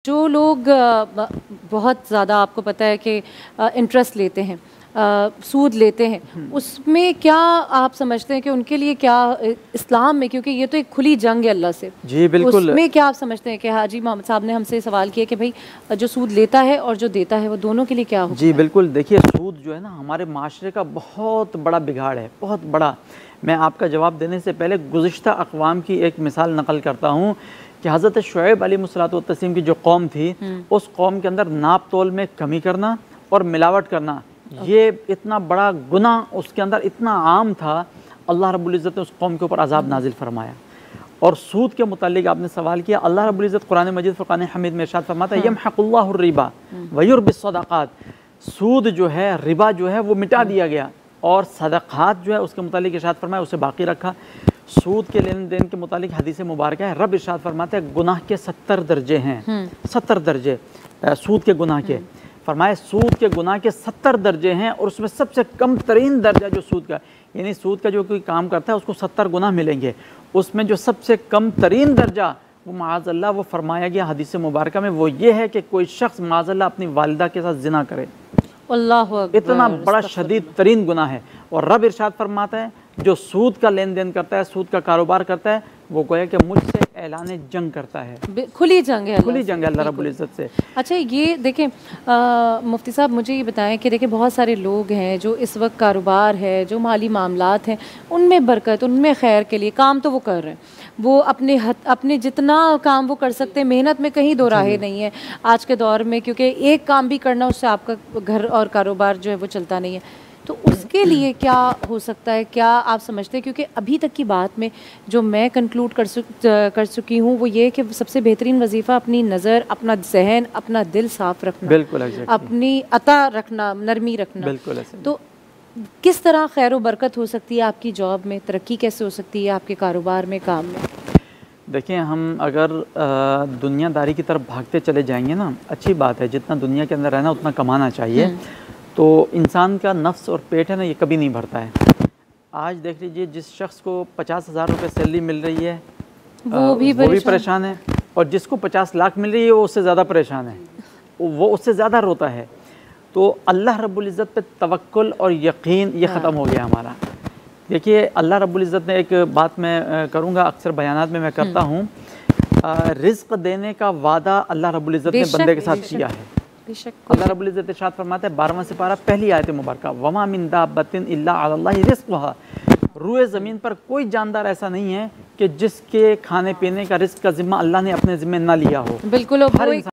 जो लोग बहुत ज़्यादा आपको पता है कि इंटरेस्ट लेते हैं, सूद लेते हैं, उसमें क्या आप समझते हैं कि उनके लिए क्या इस्लाम में, क्योंकि ये तो एक खुली जंग है अल्लाह से, जी बिल्कुल, उसमें क्या आप समझते हैं कि हाजी मोहम्मद साहब ने हमसे सवाल किया कि भाई जो सूद लेता है और जो देता है वो दोनों के लिए क्या हुक्म जी है? बिल्कुल। देखिए, सूद जो है ना हमारे माशरे का बहुत बड़ा बिगाड़ है, बहुत बड़ा। मैं आपका जवाब देने से पहले गुज़िश्ता अक़वाम की एक मिसाल नकल करता हूँ कि हज़रत शुएब अलैहिस्सलाम की जो कौम थी, उस कौम के अंदर नाप तोल में कमी करना और मिलावट करना, ये इतना बड़ा गुनाह उसके अंदर इतना आम था। अल्लाह रब्बुल इज़्ज़त ने उस कौम के ऊपर अज़ाब नाजिल फरमाया। और सूद के मुतालिक आपने सवाल किया, अल्लाह रब्बुल इज़्ज़त कुरान मजीद फ़ुरक़ान हमीद में इरशाद फरमाता है, यमहक़ुल्लाहु रिबा व युर्बिस सदक़ात। सूद जो है, रिबा जो है वो मिटा दिया गया और सदक़ात जो है उसके मुतालिक इरशाद फरमाया उसे बाकी रखा। सूद के लेन देन के मुतालिक हदीस मुबारक है, रब इरशाद फरमाते हैं गुनाह के 70 दर्जे हैं, 70 दर्जे सूद के गुनाह के। फरमाए सूद के गुनाह के 70 दर्जे हैं और उसमें सबसे कम तरीन दर्जा जो सूद का, यानी सूद का जो कोई काम करता है उसको 70 गुनाह मिलेंगे, उसमें जो सबसे कम तरीन दर्जा वो माज़अल्लाह वो फरमाया गया हदीस मुबारक में, वो ये है कि कोई शख्स माज़अल्लाह अपनी वालिदा के साथ ज़िना करे। अल्लाहु अकबर, इतना बड़ा शदीद तरीन गुनाह है। और रब इरशाद फरमाता है जो सूद का लेन देन करता है, सूद का कारोबार करता है, वो गोया कि मुझसे ऐलान जंग करता है। खुली जंग है, खुली जंग है अल्लाह रब्बुल इज़्ज़त से। अच्छा, ये देखें मुफ्ती साहब, मुझे ये बताएं कि देखें बहुत सारे लोग हैं जो इस वक्त कारोबार है, जो माली मामलात हैं, उनमें बरकत, उनमें खैर के लिए काम तो वो कर रहे हैं, वो अपने जितना काम वो कर सकते हैं, मेहनत में कहीं दो राहे नहीं है आज के दौर में, क्योंकि एक काम भी करना उससे आपका घर और कारोबार जो है वो चलता नहीं है। तो उसके लिए क्या हो सकता है, क्या आप समझते हैं? क्योंकि अभी तक की बात में जो मैं कंक्लूड कर चुकी हूँ वो ये कि सबसे बेहतरीन वजीफ़ा अपनी नज़र, अपना जहन, अपना दिल साफ़ रखना, बिल्कुल अपनी अता रखना, नरमी रखना। बिल्कुल। तो किस तरह खैर व बरकत हो सकती है आपकी जॉब में, तरक्की कैसे हो सकती है आपके कारोबार में, काम में? देखिए, हम अगर दुनियादारी की तरफ भागते चले जाएंगे ना, अच्छी बात है, जितना दुनिया के अंदर रहना उतना कमाना चाहिए, तो इंसान का नफ्स और पेट है ना, ये कभी नहीं भरता है। आज देख लीजिए, जिस शख्स को 50,000 रुपये सैलरी मिल रही है वो भी परेशान है, और जिसको 50 लाख मिल रही है वो उससे ज़्यादा परेशान है, वो उससे ज़्यादा रोता है। तो अल्लाह रब्बुल इज़्ज़त पे तवक्कुल और यकीन ये ख़त्म हो गया हमारा। देखिए, अल्लाह रब्बुल इज़्ज़त ने एक बात मैं करूँगा, अक्सर बयानात में मैं करता हूँ, रिज़्क़ देने का वादा अल्लाह रब्बुल इज़्ज़त ने बंदे के साथ किया है। अल्लाह रब्बुल इज़्ज़त इरशाद फरमाता है 12वां सिपारा पहली आयत मुबारक, वमा मिन दाब्बतिन इल्ला अलल्लाहि रिज़्क़ुहा। रूए ज़मीन पर कोई जानदार ऐसा नहीं है कि जिसके खाने पीने का रिज़्क़ का ज़िम्मा अल्लाह ने अपने ज़िम्मे ना लिया हो। बिल्कुल।